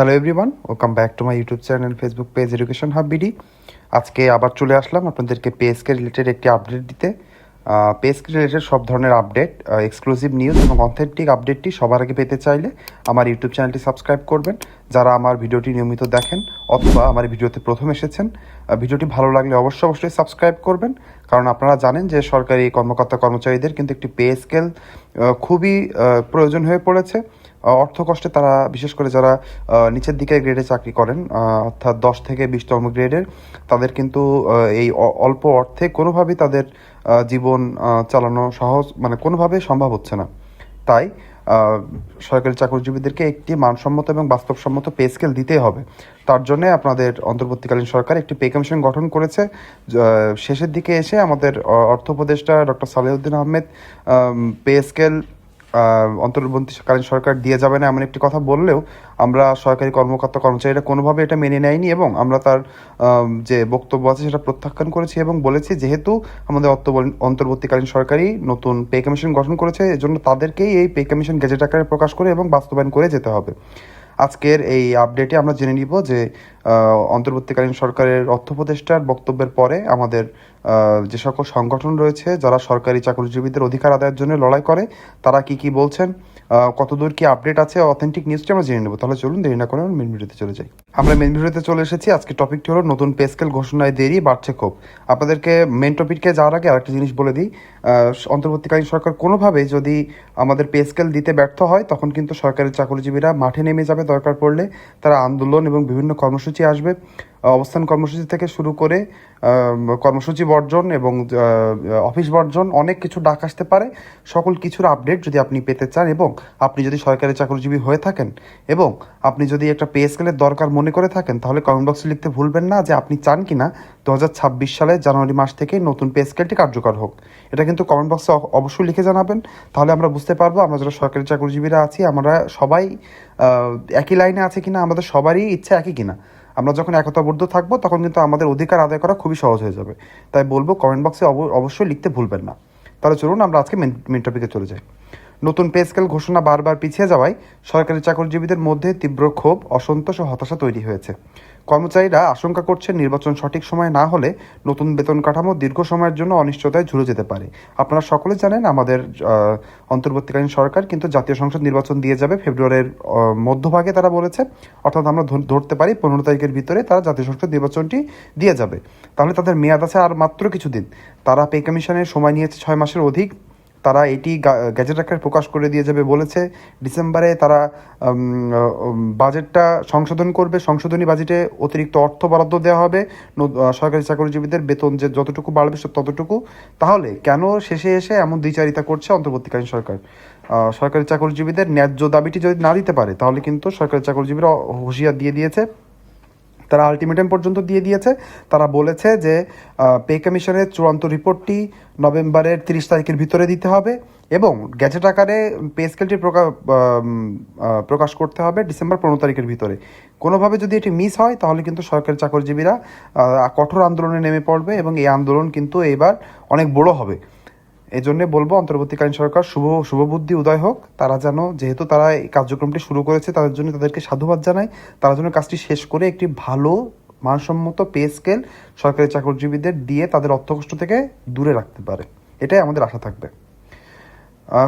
Hello everyone, welcome back to my YouTube channel Facebook page education hub BD. আজকে আবার চলে আসলাম আপনাদেরকে পেএসকে related একটি আপডেট দিতে। পেএসকে রিলেটেড সব ধরনের আপডেট, এক্সক্লুসিভ নিউজ এবং অথেন্টিক আপডেটটি সবার আগে পেতে চাইলে আমার ইউটিউব চ্যানেলটি সাবস্ক্রাইব করবেন। যারা আমার ভিডিওটি নিয়মিত দেখেন অথবা আমার ভিডিওতে প্রথম এসেছেন, ভিডিওটি ভালো লাগলে অবশ্যই সাবস্ক্রাইব করবেন। কারণ আপনারা জানেন যে সরকারি কর্মকর্তা কর্মচারীদের কিন্তু একটি পে স্কেল খুবই প্রয়োজন হয়ে পড়েছে। অর্থ কষ্টে তারা, বিশেষ করে যারা নিচের দিকের গ্রেডে চাকরি করেন, অর্থাৎ 10 থেকে 20তম গ্রেডের, তাদের কিন্তু এই অল্প অর্থে কোনোভাবেই তাদের জীবন চালানো সহজ, মানে কোনোভাবেই সম্ভব হচ্ছে না। তাই সরকারি চাকরিজীবীদেরকে একটি মানসম্মত এবং বাস্তবসম্মত পে স্কেল দিতেই হবে। তার জন্য আপনাদের অন্তর্বর্তীকালীন সরকার একটি পে কমিশন গঠন করেছে। শেষের দিকে এসে আমাদের অর্থ উপদেষ্টা doctor Salehuddin Ahmed pay scale অন্তর্বর্তীকালীন সরকার দিয়ে যাবে না এমন একটি কথা বললেও আমরা সরকারি কর্মকর্তা কর্মচারীরা কোনোভাবে এটা মেনে নেয়নি এবং আমরা তার যে বক্তব্য আছে সেটা প্রত্যাখ্যান করেছি এবং বলেছি যেহেতু আমাদের অন্তর্বর্তীকালীন সরকারই নতুন পে কমিশন গঠন করেছে, এজন্য তাদেরকেই এই পে কমিশন গেজেট আকারে প্রকাশ করে এবং বাস্তবায়ন করে যেতে হবে। আজকের এই আপডেটে আমরা জেনে নিব যে অন্তর্বর্তীকালীন সরকারের অর্থ উপদেষ্টার বক্তব্যের পরে আমাদের যে সকল সংগঠন রয়েছে যারা সরকারি চাকরিজীবীদের অধিকার আদায়ের জন্য লড়াই করে, তারা কি বলছেন, কতদূর কি আপডেট আছে, অথেন্টিক নিউজটি আমরা জেনে নেব। তাহলে চলুন দেরি না করে মেন ভিডিওতে চলে যাই। আমরা মেন ভিডিওতে চলে এসেছি। আজকে টপিকটি হলো নতুন পে স্কেল ঘোষণায় দেরি, বাড়ছে ক্ষোভ। আপনাদেরকে মেন টপিকে যাওয়ার আগে আরেকটা জিনিস বলে দিই। অন্তর্বর্তীকালীন সরকার কোনোভাবে যদি আমাদের পে স্কেল দিতে ব্যর্থ হয়, তখন কিন্তু সরকারি চাকরিজীবীরা মাঠে নেমে যাবে। দরকার পড়লে তারা আন্দোলন এবং বিভিন্ন কর্মসূচি আসবে। অবস্থান কর্মসূচি থেকে শুরু করে কর্মসূচি বর্জন এবং অফিস বর্জন, অনেক কিছু ডাক আসতে পারে। সকল কিছুর আপডেট যদি আপনি পেতে চান এবং আপনি যদি সরকারি চাকরিজীবী হয়ে থাকেন এবং আপনি যদি একটা পে স্কেলের দরকার মনে করে থাকেন, তাহলে কমেন্ট বক্সে লিখতে ভুলবেন না যে আপনি চান কিনা 2026 সালের জানুয়ারি মাস থেকে নতুন পে স্কেলটি কার্যকর হোক। এটা কিন্তু কমেন্ট বক্সে অবশ্যই লিখে জানাবেন। তাহলে আমরা বুঝতে পারবো আমরা যারা সরকারি চাকরিজীবীরা আছি আমরা সবাই একই লাইনে আছে কিনা, আমাদের সবারই ইচ্ছা একই কিনা। আমরা যখন একতাবদ্ধ থাকবো তখন কিন্তু আমাদের অধিকার আদায় করা খুবই সহজ হয়ে যাবে। তাই বলবো কমেন্ট বক্সে অবশ্যই লিখতে ভুলবেন না। তাহলে চলুন আমরা আজকে মেন টপিকে চলে যাই। নতুন পে স্কেল ঘোষণা বারবার পিছিয়ে যাওয়ায় সরকারি চাকরিজীবীদের মধ্যে তীব্র ক্ষোভ, অসন্তোষ ও হতাশা তৈরি হয়েছে। কর্মচারীরা আশঙ্কা করছেন নির্বাচন সঠিক সময় না হলে নতুন বেতন কাঠামো দীর্ঘ সময়ের জন্য অনিশ্চয়তায় ঝুলে যেতে পারে। আপনারা সকলে জানেন আমাদের অন্তর্বর্তীকালীন সরকার কিন্তু জাতীয় সংসদ নির্বাচন দিয়ে যাবে ফেব্রুয়ারির মধ্যভাগে, তারা বলেছে। অর্থাৎ আমরা ধরতে পারি 15 তারিখের ভিতরে তারা জাতীয় সংসদ নির্বাচনটি দিয়ে যাবে। তাহলে তাদের মেয়াদ আছে আর মাত্র কিছুদিন। তারা পে কমিশনের সময় নিয়েছে 6 মাসের অধিক। তারা এটি গ্যাজেট আকারে প্রকাশ করে দিয়ে যাবে বলেছে। ডিসেম্বরে তারা বাজেটটা সংশোধন করবে। সংশোধনী বাজেটে অতিরিক্ত অর্থ বরাদ্দ দেওয়া হবে সরকারি চাকরিজীবীদের বেতন যে যতটুকু বাড়বে ততটুকু। তাহলে কেন শেষে এসে এমন দ্বিচারিতা করছে অন্তর্বর্তীকালীন সরকার? সরকারি চাকরিজীবীদের ন্যায্য দাবিটি যদি না দিতে পারে, তাহলে কিন্তু সরকারি চাকরিজীবীরা হুঁশিয়ার দিয়ে দিয়েছে, তারা আলটিমেটাম পর্যন্ত দিয়ে দিয়েছে। তারা বলেছে যে পে কমিশনের চূড়ান্ত রিপোর্টটি নভেম্বরের 30 তারিখের ভিতরে দিতে হবে এবং গ্যাজেট আকারে পে স্কেলটি প্রকাশ করতে হবে ডিসেম্বর 15 তারিখের ভিতরে। কোনোভাবে যদি এটি মিস হয় তাহলে কিন্তু সরকারি চাকরিজীবীরা কঠোর আন্দোলনে নেমে পড়বে এবং এই আন্দোলন কিন্তু এবার অনেক বড় হবে। এই জন্যে বলবো অন্তর্বর্তীকালীন সরকার শুভবুদ্ধি উদয় হোক। তারা যেন, যেহেতু তারা এই কার্যক্রমটি শুরু করেছে, তাদের জন্য তাদেরকে সাধুবাদ জানাই। তারা যেন কাজটি শেষ করে একটি ভালো মানসম্মত পে স্কেল সরকারি চাকরিজীবীদের দিয়ে তাদের অর্থকষ্ট থেকে দূরে রাখতে পারে, এটাই আমাদের আশা থাকবে।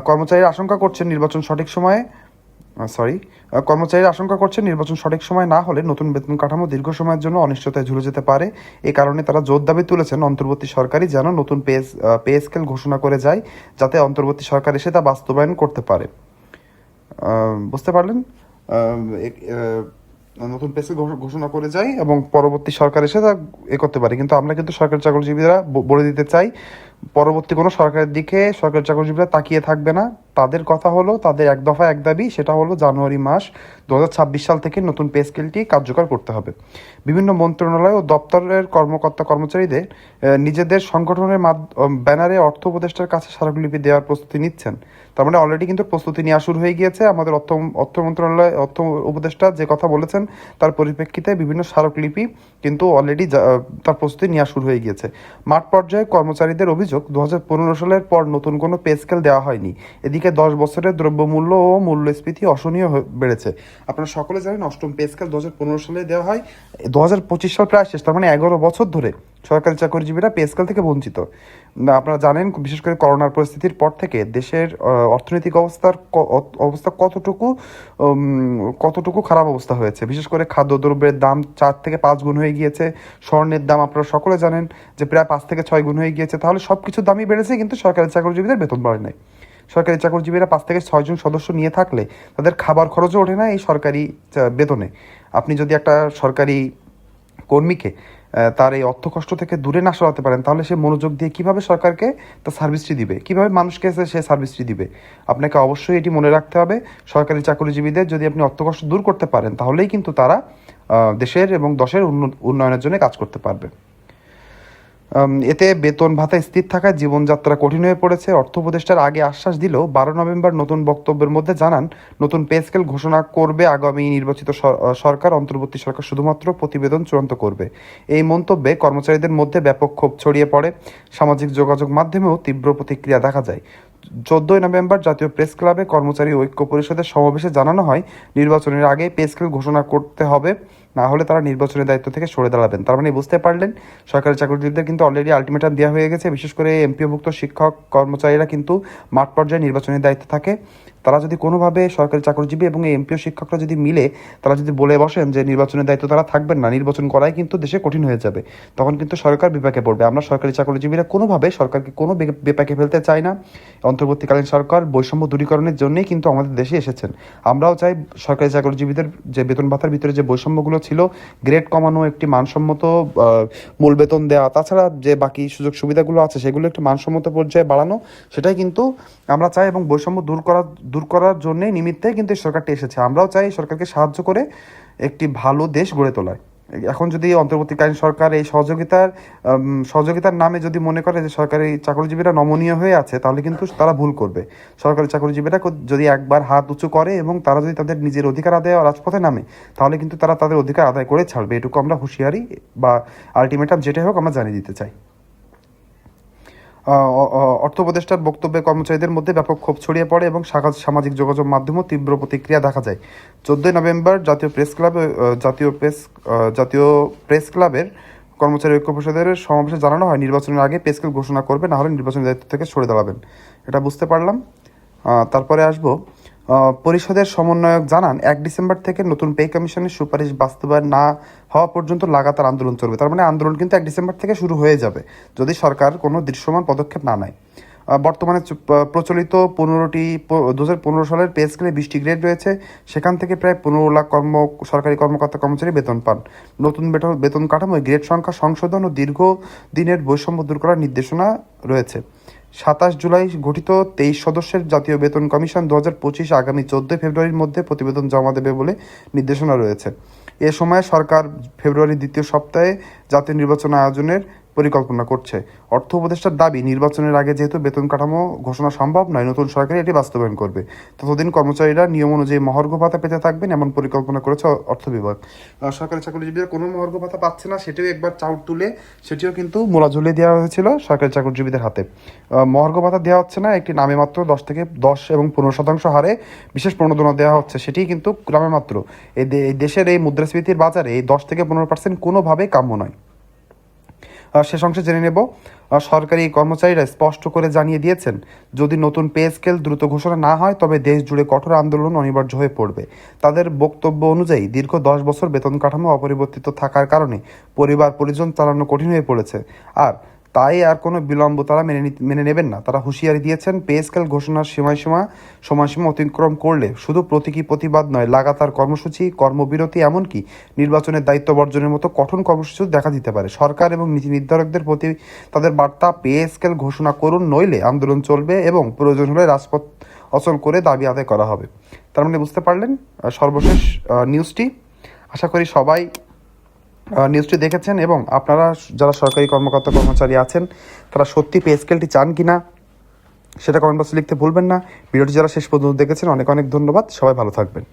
কর্মচারীরা আশঙ্কা করছেন নির্বাচন সঠিক সময় না হলে নতুন বেতন কাঠামো দীর্ঘ সময়ের জন্য অনিশ্চয়তায় ঝুলে যেতে পারে। এই কারণে তারা জোর দাবি তুলেছেন অন্তর্বর্তী সরকারই যেন নতুন পে স্কেল ঘোষণা করে যায়, যাতে অন্তর্বর্তী সরকার এসে তা বাস্তবায়ন করতে পারে। বুঝতে পারলেন? নতুন পে স্কেল ঘোষণা করে যায় এবং পরবর্তী সরকার এসে তা করতে পারে। কিন্তু আমরা কিন্তু সরকারি চাকরিজীবীরা বলে দিতে চাই, পরবর্তী কোনো সরকারের দিকে সরকারি চাকরিজীবীরা তাকিয়ে থাকবে না। তাদের কথা হলো, তাদের এক দফা এক দাবি, সেটা হলো জানুয়ারি মাস 2026 সাল থেকে নতুন পে স্কেলটি কার্যকর করতে হবে। বিভিন্ন মন্ত্রণালয় ও দপ্তরের কর্মকর্তা কর্মচারীদের নিজেদের সংগঠনের ব্যানারে অর্থ উপদেষ্টার কাছে স্মারকলিপি দেওয়ার প্রস্তুতি নিচ্ছেন। তার মানে অলরেডি কিন্তু প্রস্তুতি নেওয়া শুরু হয়ে গিয়েছে। আমাদের অর্থ মন্ত্রণালয়, অর্থ উপদেষ্টা যে কথা বলেছেন তার পরিপ্রেক্ষিতে বিভিন্ন স্মারকলিপি কিন্তু অলরেডি তার প্রস্তুতি নেওয়া শুরু হয়ে গিয়েছে। মাঠ পর্যায়ে কর্মচারীদের অভিযোগ অভিযোগ 2015 সালের পর নতুন কোনো পে স্কেল দেওয়া হয়নি। এদিকে 10 বছরের দ্রব্যমূল্য ও মূল্যস্ফীতি অসহনীয় বেড়েছে। আপনারা সকলে জানেন অষ্টম পে স্কেল 2015 সালে দেওয়া হয়, 2025 সাল প্রায় শেষ, তার মানে 11 বছর ধরে সরকারি চাকরিজীবীরা পে স্কেল থেকে বঞ্চিত। আপনারা জানেন বিশেষ করে করোনার পরিস্থিতির পর থেকে দেশের অর্থনৈতিক অবস্থা কতটুকু খারাপ অবস্থা হয়েছে। বিশেষ করে খাদ্যদ্রব্যের দাম 4 থেকে 5 গুণ হয়ে গিয়েছে। স্বর্ণের দাম আপনারা সকলে জানেন যে প্রায় 5 থেকে 6 গুণ হয়ে গিয়েছে। তাহলে সব কিছুর দামই বেড়েছে, কিন্তু সরকারি চাকরিজীবীদের বেতন বাড়ে নাই। সরকারি চাকরিজীবীরা 5 থেকে 6 জন সদস্য নিয়ে থাকলে তাদের খাবার খরচও ওঠে না এই সরকারি বেতনে। আপনি যদি একটা সরকারি কর্মীকে তার এই অর্থ কষ্ট থেকে দূরে না সরাতে পারেন, তাহলে সে মনোযোগ দিয়ে কিভাবে সরকারকে তার সার্ভিসটি দিবে, কিভাবে মানুষকে সে সার্ভিসটি দিবে। আপনাকে অবশ্যই এটি মনে রাখতে হবে, সরকারি চাকরিজীবীদের যদি আপনি অর্থ কষ্ট দূর করতে পারেন, তাহলেই কিন্তু তারা দেশের এবং দশের উন্নয়নের জন্য কাজ করতে পারবে। এতে বেতন ভাতা স্থির থাকায় জীবনযাত্রা কঠিন হয়ে পড়েছে। অর্থ উপদেষ্টার আগে আশ্বাস দিলেও 12 নভেম্বর নতুন বক্তব্যের মধ্যে জানান নতুন পে স্কেল ঘোষণা করবে আগামী নির্বাচিত সরকার, অন্তর্বর্তী সরকার শুধুমাত্র প্রতিবেদন চূড়ান্ত করবে। এই মন্তব্যে কর্মচারীদের মধ্যে ব্যাপক ক্ষোভ ছড়িয়ে পড়ে। সামাজিক যোগাযোগ মাধ্যমেও তীব্র প্রতিক্রিয়া দেখা যায়। 14 নভেম্বর জাতীয় প্রেস ক্লাবে কর্মচারী ঐক্য পরিষদের সমাবেশে জানানো হয় নির্বাচনের আগে পে স্কেল ঘোষণা করতে হবে, না হলে তারা নির্বাচনের দায়িত্ব থেকে সরে দাঁড়াবেন। তার মানে বুঝতে পারলেন সরকারি চাকরিজীবীদের কিন্তু অলরেডি আলটিমেটাম দেওয়া হয়ে গেছে। বিশেষ করে এমপিওভুক্ত শিক্ষক কর্মচারীরা কিন্তু মাঠ পর্যায়ে নির্বাচনের দায়িত্বে থাকে। তারা যদি কোনোভাবে সরকারি চাকরিজীবী এবং এই এমপিও শিক্ষকরা যদি মিলে তারা যদি বলে বসেন যে নির্বাচনের দায়িত্ব তারা থাকবেন না, নির্বাচন করাই কিন্তু দেশে কঠিন হয়ে যাবে, তখন কিন্তু সরকার বিপাকে পড়বে। আমরা সরকারি চাকরিজীবীরা কোনোভাবে সরকারকে কোনো বিপাকে ফেলতে চাই না। অন্তর্বর্তীকালীন সরকার বৈষম্য দূরীকরণের জন্যই কিন্তু আমাদের দেশে এসেছেন। আমরাও চাই সরকারি চাকরিজীবীদের যে বেতন ভাতার ভিতরে যে বৈষম্যগুলো ছিল, গ্রেড কমানো, একটি মানসম্মত মূল বেতন দেওয়া, তাছাড়া যে বাকি সুযোগ সুবিধাগুলো আছে সেগুলো একটু মানসম্মত পর্যায়ে বাড়ানো, সেটাই কিন্তু আমরা চাই। এবং বৈষম্য দূর করার জন্যে নিমিত্তে কিন্তু এই সরকারটি এসেছে। আমরাও চাই সরকারকে সাহায্য করে একটি ভালো দেশ গড়ে তোলায়। এখন যদি অন্তর্বর্তীকালীন সরকার এই সহযোগিতার নামে যদি মনে করে যে সরকারি চাকরিজীবীরা নমনীয় হয়ে আছে, তাহলে কিন্তু তারা ভুল করবে। সরকারি চাকরিজীবীরা যদি একবার হাত উঁচু করে এবং তারা যদি তাদের নিজের অধিকার আদায় রাজপথে নামে, তাহলে কিন্তু তারা তাদের অধিকার আদায় করে ছাড়বে। এটুকু আমরা হুঁশিয়ারি বা আলটিমেটাম যেটাই হোক আমরা জানিয়ে দিতে চাই। অর্থ উপদেষ্টার বক্তব্যে কর্মচারীদের মধ্যে ব্যাপক ক্ষোভ ছড়িয়ে পড়ে এবং সামাজিক যোগাযোগ মাধ্যমেও তীব্র প্রতিক্রিয়া দেখা যায়। 14 নভেম্বর জাতীয় প্রেস ক্লাবের কর্মচারী ঐক্য পরিষদের সমাবেশে জানানো হয় নির্বাচনের আগে পে স্কেল ঘোষণা করবে, না হলে নির্বাচনের দায়িত্ব থেকে সরে দাঁড়াবেন। এটা বুঝতে পারলাম। তারপরে আসবো, পরিষদের সমন্বয়ক জানান 1 ডিসেম্বর থেকে নতুন পে কমিশনের সুপারিশ বাস্তবায়ন না হওয়া পর্যন্ত লাগাতার আন্দোলন চলবে। তার মানে আন্দোলন কিন্তু 1 ডিসেম্বর থেকে শুরু হয়ে যাবে যদি সরকার কোনো দৃশ্যমান পদক্ষেপ না নেয়। বর্তমানে প্রচলিত 2015 সালের পে স্কেলে 20টি গ্রেড রয়েছে, সেখান থেকে প্রায় 15 লাখ সরকারি কর্মকর্তা কর্মচারী বেতন পান। নতুন বেতন কাঠামোয় গ্রেড সংখ্যা সংশোধন ও দীর্ঘদিনের বৈষম্য দূর করার নির্দেশনা রয়েছে। 27 জুলাই গঠিত 23 সদস্যের জাতীয় বেতন কমিশন 2025 আগামী 14 ফেব্রুয়ারির মধ্যে প্রতিবেদন জমা দেবে বলে নির্দেশনা রয়েছে। এ সময় সরকার ফেব্রুয়ারির দ্বিতীয় সপ্তাহে জাতীয় নির্বাচন আয়োজনের পরিকল্পনা করছে। অর্থ উপদেষ্টার দাবি, নির্বাচনের আগে যেহেতু বেতন কাঠামো ঘোষণা সম্ভব নয়, নতুন সরকার এটি বাস্তবায়ন করবে। ততদিন কর্মচারীরা নিয়ম অনুযায়ী মহার্ঘ ভাতা পেতে থাকবেন, এমন পরিকল্পনা করেছে অর্থ বিভাগ। সরকারি চাকরিজীবীরা কোনো মহার্ঘ ভাতা পাচ্ছে না, সেটিও একবার চাউট তুলে সেটিও কিন্তু মোলা ঝুলিয়ে দেওয়া হয়েছিল সরকারি চাকরিজীবীদের হাতে। মহার্ঘ ভাতা দেওয়া হচ্ছে না, একটি নামে মাত্র 10 এবং 15% হারে বিশেষ প্রণোদনা দেওয়া হচ্ছে, সেটি কিন্তু নামে মাত্র। এই দেশের এই মুদ্রাস্ফীতির বাজারে এই 10 থেকে 15% কোনোভাবেই কাম্য নয়। শেষ অংশে জেনে নেব, সরকারি কর্মচারীরা স্পষ্ট করে জানিয়ে দিয়েছেন যদি নতুন পে স্কেল দ্রুত ঘোষণা না হয় তবে দেশ জুড়ে কঠোর আন্দোলন অনিবার্য হয়ে পড়বে। তাদের বক্তব্য অনুযায়ী দীর্ঘ 10 বছর বেতন কাঠামো অপরিবর্তিত থাকার কারণে পরিবার পরিজন চালানো কঠিন হয়ে পড়েছে, আর তাই আর কোনো বিলম্ব তারা মেনে নেবেন না। তারা হুঁশিয়ারি দিয়েছেন পে স্কেল ঘোষণার সময়সীমা অতিক্রম করলে শুধু প্রতীকী প্রতিবাদ নয়, লাগাতার কর্মসূচি, কর্মবিরতি, এমনকি নির্বাচনের দায়িত্ব বর্জনের মতো কঠোর কর্মসূচি দেখা দিতে পারে। সরকার এবং নীতি নির্ধারকদের প্রতি তাদের বার্তা, পে স্কেল ঘোষণা করুন, নইলে আন্দোলন চলবে এবং প্রয়োজন হলে রাজপথ অচল করে দাবি আদায় করা হবে। তার মানে বুঝতে পারলেন সর্বশেষ নিউজটি। আশা করি সবাই নিউজটি দেখেছেন এবং আপনারা যারা সরকারি কর্মকর্তা কর্মচারী আছেন তারা সত্যি পে স্কেলটি চান কিনা সেটা কমেন্ট বক্সে লিখতে ভুলবেন না। ভিডিওটি যারা শেষ পর্যন্ত দেখেছেন অনেক অনেক ধন্যবাদ। সবাই ভালো থাকবেন।